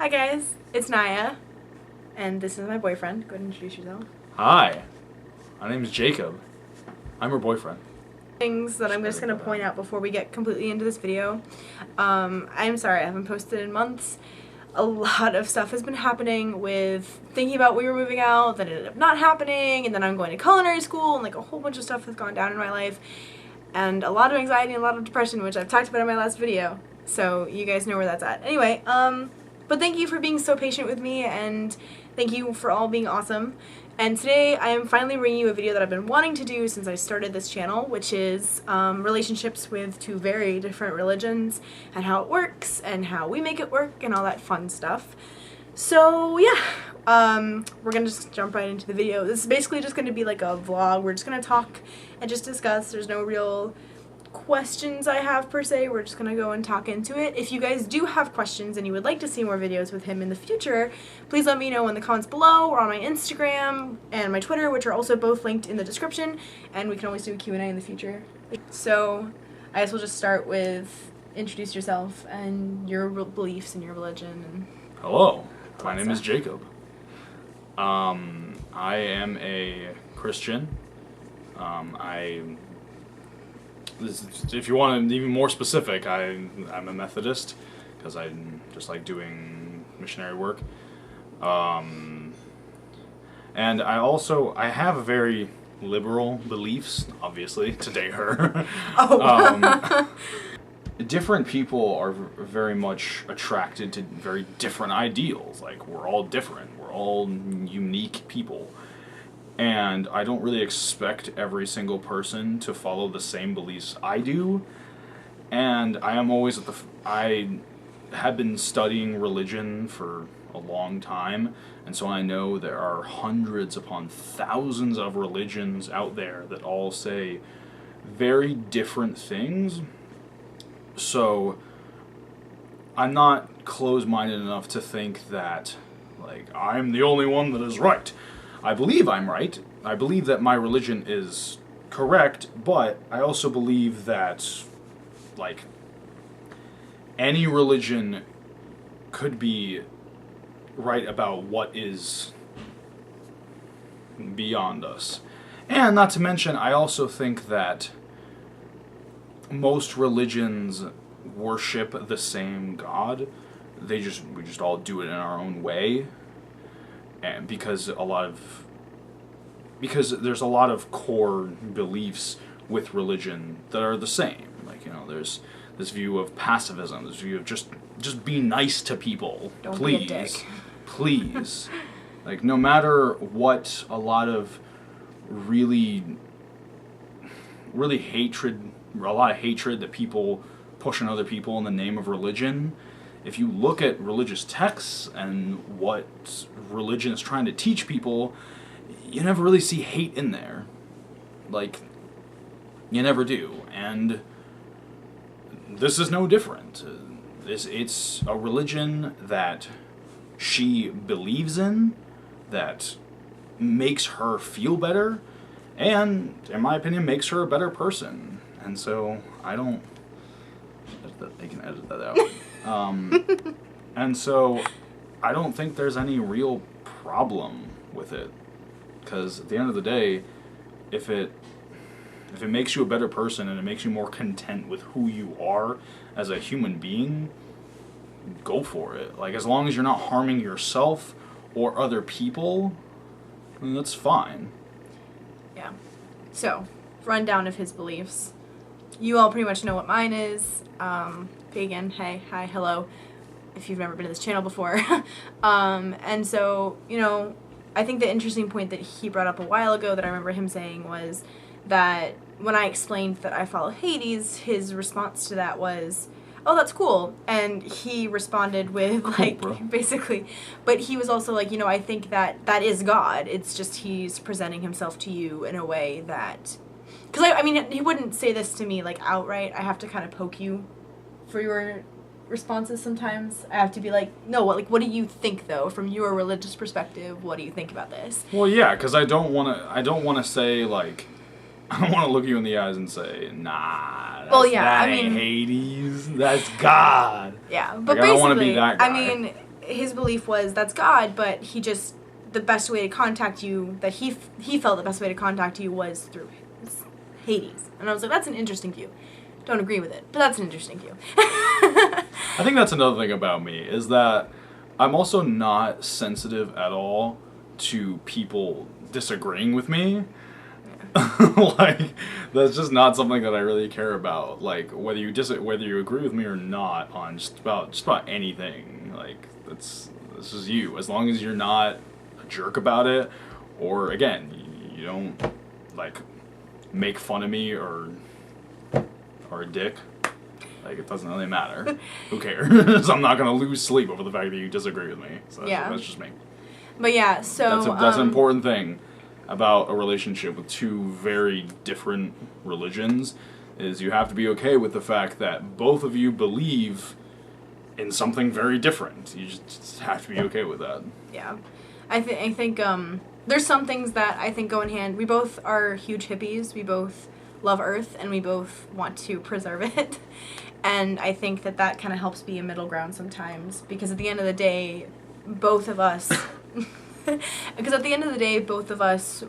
Hi guys, it's Niaya, and this is my boyfriend. Go ahead and introduce yourself. Hi, my name is Jacob. I'm her boyfriend. Things that I'm just going to point out before we get completely into this video. I'm sorry, I haven't posted in months. A lot of stuff has been happening with thinking about we were moving out, that ended up not happening, and then I'm going to culinary school, and like a whole bunch of stuff has gone down in my life. And a lot of anxiety and a lot of depression, which I've talked about in my last video. So you guys know where that's at. Anyway, but thank you for being so patient with me, and thank you for all being awesome. And today I am finally bringing you a video that I've been wanting to do since I started this channel, which is relationships with two very different religions and how it works and how we make it work and all that fun stuff. So yeah, we're gonna just jump right into the video. This is basically just gonna be like a vlog. We're just gonna talk and just discuss. There's no real questions I have per se. We're just gonna go and talk into it. If you guys do have questions and you would like to see more videos with him in the future, please let me know in the comments below or on my Instagram and my Twitter, which are also both linked in the description, and we can always do a Q&A in the future. So I guess we'll just start with introduce yourself and your beliefs and your religion. And hello, my name is Jacob. I am a Christian. If you want to even more specific, I'm a Methodist because I just like doing missionary work. And I have a very liberal beliefs, obviously, to date her. Oh. Different people are very much attracted to very different ideals. Like, we're all different. We're all unique people. And I don't really expect every single person to follow the same beliefs I do. And I am always I have been studying religion for a long time, and so I know there are hundreds upon thousands of religions out there that all say very different things. So I'm not closed-minded enough to think that, like, I'm the only one that is right. I believe I'm right. I believe that my religion is correct, but I also believe that, like, any religion could be right about what is beyond us. And not to mention, I also think that most religions worship the same God. We just all do it in our own way. And because there's a lot of core beliefs with religion that are the same. Like, you know, there's this view of pacifism, this view of just be nice to people. Don't please. be a dick. Please. Like, no matter what, a lot of really hatred that people push on other people in the name of religion. If you look at religious texts and what religion is trying to teach people, you never really see hate in there. Like, you never do. And this is no different. It's a religion that she believes in, that makes her feel better, and, in my opinion, makes her a better person. And so, they can edit that out. And so, I don't think there's any real problem with it. Because at the end of the day, if it makes you a better person and it makes you more content with who you are as a human being, go for it. Like, as long as you're not harming yourself or other people, then that's fine. Yeah. So, rundown of his beliefs. You all pretty much know what mine is. Pagan, hey, hi, hello, if you've never been to this channel before. And so, you know, I think the interesting point that he brought up a while ago that I remember him saying was that when I explained that I follow Hades, his response to that was, oh, that's cool. And he responded with, like, bro. basically, but he was also like, you know, I think that that is God. It's just he's presenting himself to you in a way that, because I mean, he wouldn't say this to me, like, outright. I have to kind of poke you for your responses sometimes. I have to be like, no, what do you think, though, from your religious perspective? What do you think about this? Well, yeah, because I don't want to say, like, I don't want to look you in the eyes and say, nah, that ain't Hades, that's God. Yeah, but like, basically, I don't want to be that guy. I mean, his belief was that's God, but the best way to contact you, that he felt the best way to contact you was through Hades. And I was like, that's an interesting view. Don't agree with it, but that's an interesting view. I think that's another thing about me, is that I'm also not sensitive at all to people disagreeing with me. Like, that's just not something that I really care about. Like, whether you agree with me or not on just about anything. Like, this is you. As long as you're not a jerk about it, or again, you don't like make fun of me or a dick. Like, it doesn't really matter. Who cares? I'm not gonna lose sleep over the fact that you disagree with me. So that's just me. But yeah, so that's an important thing about a relationship with two very different religions, is you have to be okay with the fact that both of you believe in something very different. You just have to be okay with that. Yeah. I think there's some things that I think go in hand. We both are huge hippies. We both love Earth, and we both want to preserve it. And I think that kind of helps be a middle ground sometimes, because at the end of the day, both of us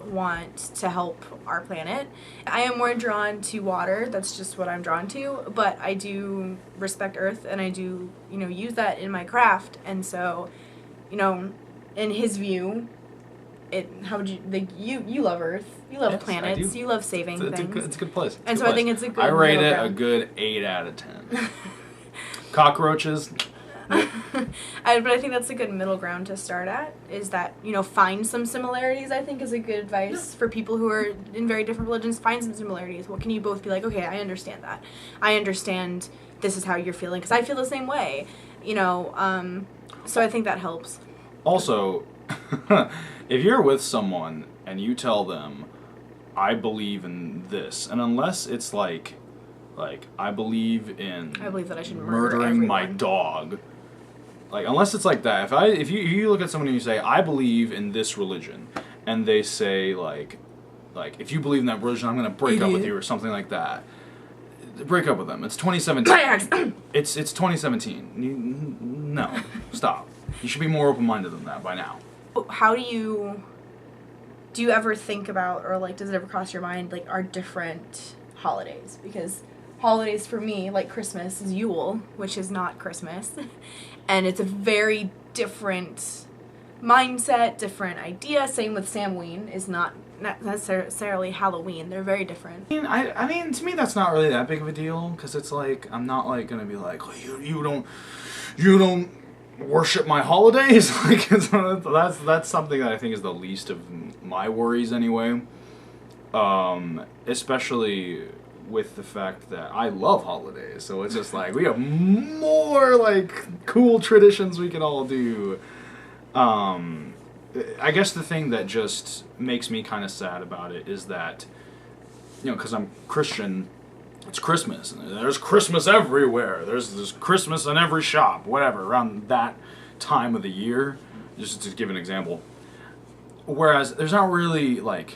want to help our planet. I am more drawn to water. That's just what I'm drawn to. But I do respect Earth, and I do, use that in my craft. And so, in his view, how would you, like, you love Earth, you love planets, you love saving things. It's a good place. And so I think it's a good. I rate it a good 8 out of 10. Cockroaches. But I think that's a good middle ground to start at, is that, find some similarities. I think is a good advice for people who are in very different religions. Find some similarities. What can you both be like, okay, I understand that. I understand this is how you're feeling, because I feel the same way. So I think that helps. Also, if you're with someone and you tell them, I believe in this, and unless it's like I believe that I should murdering my dog. Like, unless it's like that, if you look at someone and you say, I believe in this religion, and they say like if you believe in that religion, I'm gonna break up with you or something like that. Break up with them. It's 2017. it's 2017. No, stop. You should be more open-minded than that by now. How do you ever think about, or like, does it ever cross your mind, like, our different holidays? Because holidays for me, like Christmas, is Yule, which is not Christmas. And it's a very different mindset, different idea. Same with Samhain, is not necessarily Halloween. They're very different. I mean, to me, that's not really that big of a deal, because it's like, I'm not like gonna be like, oh, you don't worship my holidays. Like, that's something that I think is the least of my worries anyway. Especially with the fact that I love holidays, so it's just like we have more like cool traditions we can all do. I guess the thing that just makes me kind of sad about it is that, because I'm Christian, it's Christmas, and there's Christmas everywhere. There's Christmas in every shop, whatever, around that time of the year, just to give an example. Whereas there's not really like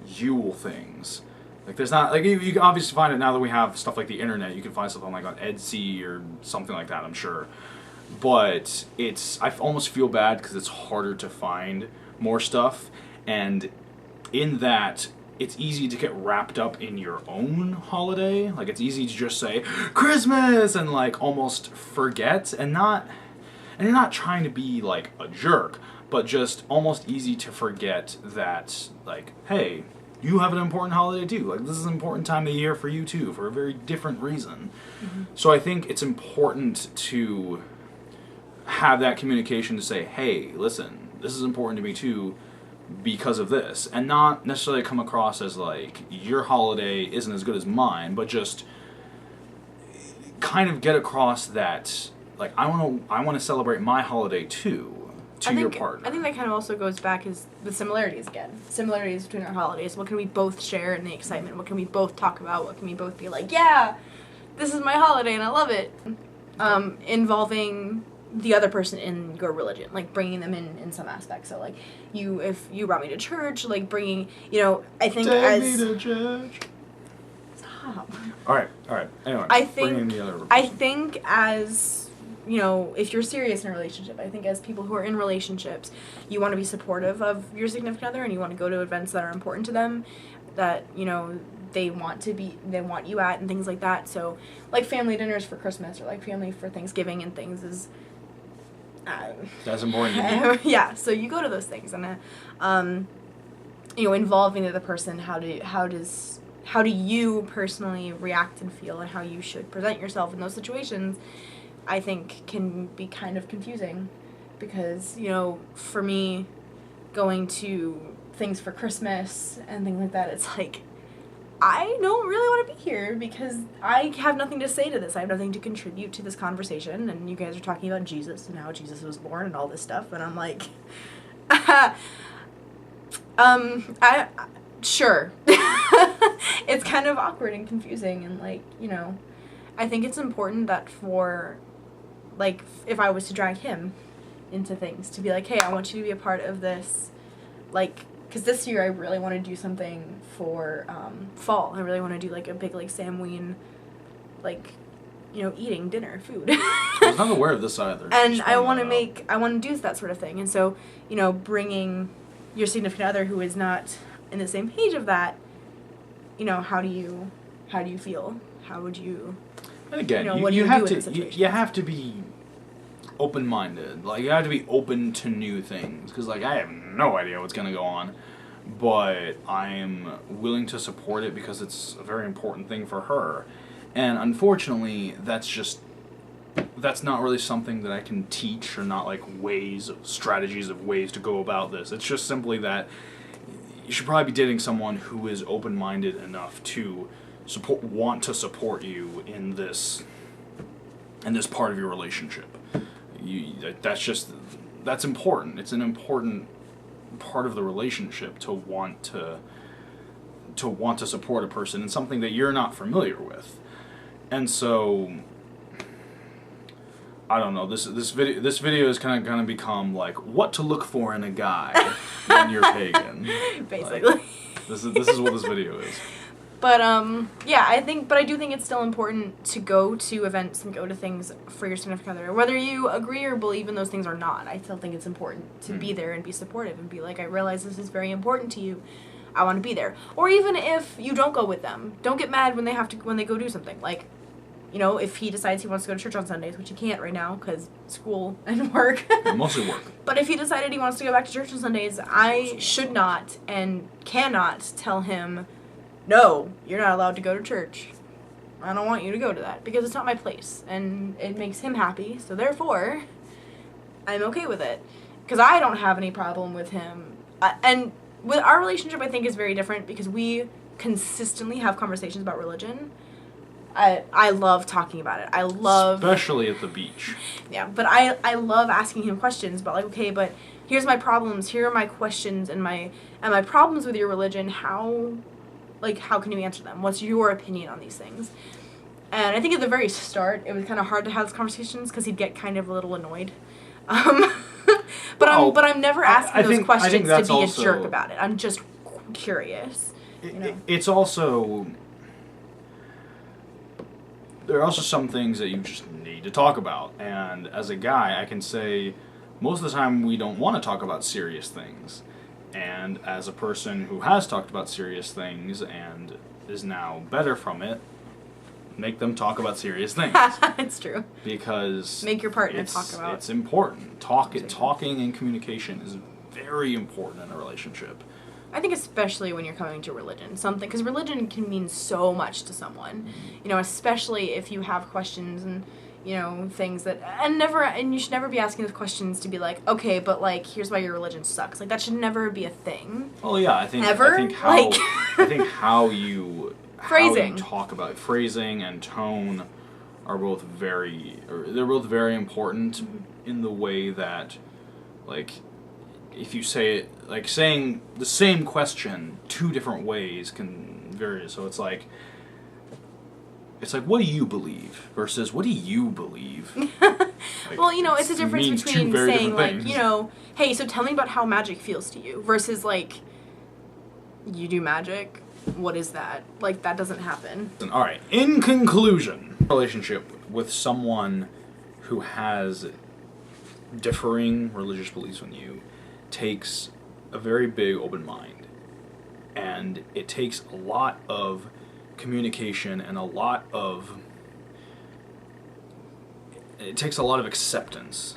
Yule things. Like, there's not, like, you can obviously find it now that we have stuff like the internet. You can find stuff on, like, on Etsy or something like that, I'm sure. But I almost feel bad because it's harder to find more stuff. And in that, it's easy to get wrapped up in your own holiday. Like, it's easy to just say, Christmas! And, like, almost forget. And you're not trying to be, like, a jerk, but just almost easy to forget that, like, hey, you have an important holiday too. Like, this is an important time of the year for you too, for a very different reason. Mm-hmm. So I think it's important to have that communication to say, hey, listen, this is important to me too because of this. And not necessarily come across as like, your holiday isn't as good as mine, but just kind of get across that, like, I want to celebrate my holiday too. Your partner. I think that kind of also goes back is the similarities again. Similarities between our holidays. What can we both share in the excitement? What can we both talk about? What can we both be like, yeah, this is my holiday and I love it. Involving the other person in your religion, like bringing them in some aspect. So like if you brought me to church, like bringing, I think Take me to church. Stop. All right. Anyway, I think as you know, if you're serious in a relationship, I think as people who are in relationships, you want to be supportive of your significant other, and you want to go to events that are important to them, that, you know, they want you at, and things like that. So, like family dinners for Christmas, or like family for Thanksgiving and things is... that's important to me. Yeah, so you go to those things, and you know, involving the other person, how do you personally react and feel, and how you should present yourself in those situations, I think can be kind of confusing. Because, you know, for me, going to things for Christmas and things like that, it's like, I don't really want to be here because I have nothing to say to this. I have nothing to contribute to this conversation, and you guys are talking about Jesus and how Jesus was born and all this stuff, and I'm like, sure. It's kind of awkward and confusing, and, like, you know, I think it's important that for, like, if I was to drag him into things, to be like, hey, I want you to be a part of this, like, because this year I really want to do something for fall. I really want to do, like, a big, like, Samhain, like, you know, eating dinner, food. I was not aware of this either. And I want to do that sort of thing. And so, you know, bringing your significant other who is not in the same page of that, you know, how do you feel? How would you... And again, you know, what do you do in a situation? You have to be open-minded. Like, you have to be open to new things. Because, like, I have no idea what's going to go on. But I am willing to support it because it's a very important thing for her. And unfortunately, that's not really something that I can teach, or not, like, strategies of ways to go about this. It's just simply that you should probably be dating someone who is open-minded enough to want to support you in this part of your relationship. That's important. It's an important part of the relationship to want to support a person in something that you're not familiar with. And so, I don't know. This video is kind of gonna become like what to look for in a guy when you're pagan. Basically, like, this is what this video is. But yeah, I do think it's still important to go to events and go to things for your significant other, whether you agree or believe in those things or not. I still think it's important to be there and be supportive and be like, I realize this is very important to you. I want to be there. Or even if you don't go with them, don't get mad when they go do something. Like, you know, if he decides he wants to go to church on Sundays, which he can't right now because school and work. Mostly work. But if he decided he wants to go back to church on Sundays, I should not and cannot tell him, no, you're not allowed to go to church. I don't want you to go to that because it's not my place and it makes him happy. So therefore, I'm okay with it because I don't have any problem with him. And with our relationship, I think is very different because we consistently have conversations about religion. I love talking about it. Especially at the beach. Yeah, but I love asking him questions about, like, okay, but here's my problems, here are my questions and my problems with your religion. How can you answer them? What's your opinion on these things? And I think at the very start, it was kind of hard to have those conversations because he'd get kind of a little annoyed. But I'm never asking those questions to be a jerk about it. I'm just curious. You know? It's also... There are also some things that you just need to talk about. And as a guy, I can say most of the time we don't want to talk about serious things. And as a person who has talked about serious things and is now better from it, make them talk about serious things. It's true. Because make your partner talk about. It's important. Talking and communication is very important in a relationship. I think especially when you're coming to religion, because religion can mean so much to someone, you know, especially if you have questions and, you know, things that, and you should never be asking those questions to be like, okay, but, like, here's why your religion sucks. Like, that should never be a thing. Oh yeah, I think how you talk about it, phrasing and tone are both very important in the way that, like, if you say it, like, saying the same question two different ways can vary. So it's like, what do you believe versus what do you believe? Like, well, you know, it's a difference between saying, like, you know, hey, so tell me about how magic feels to you versus, like, you do magic? What is that? Like, that doesn't happen. All right, in conclusion, relationship with someone who has differing religious beliefs from you takes a very big open mind, and it takes a lot of communication and a lot of acceptance.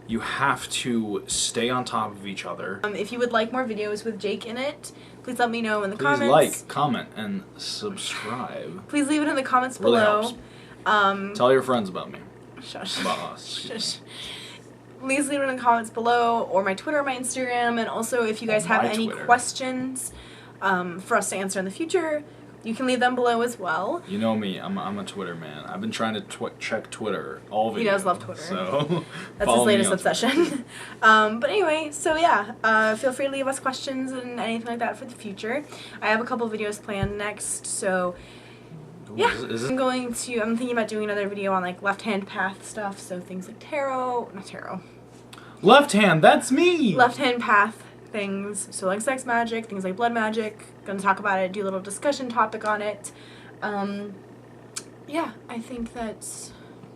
You have to stay on top of each other. If you would like more videos with Jake in it, please let me know in the Please comments. like, comment, and subscribe. Please leave it in the comments Really below. helps. Tell your friends about me. Shush. About us. Shush. Please leave it in the comments below, or my Twitter, my Instagram, and also if you guys have any questions for us to answer in the future, you can leave them below as well. You know me, I'm a Twitter man. I've been trying to check Twitter all videos. He does love Twitter. So that's his latest obsession. But anyway, so yeah, feel free to leave us questions and anything like that for the future. I have a couple videos planned next, so yeah. I'm thinking about doing another video on like left-hand path stuff, so things like not tarot. Left hand, that's me! Left-hand path things, so like sex magic, things like blood magic. Gonna talk about it, do a little discussion topic on it. Yeah, I think that's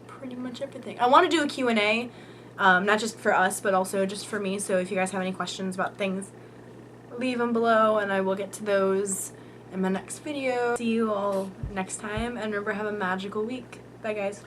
pretty much everything. I want to do a Q&A, not just for us, but also just for me, so if you guys have any questions about things, leave them below, and I will get to those in my next video. See you all next time, and remember, have a magical week. Bye, guys.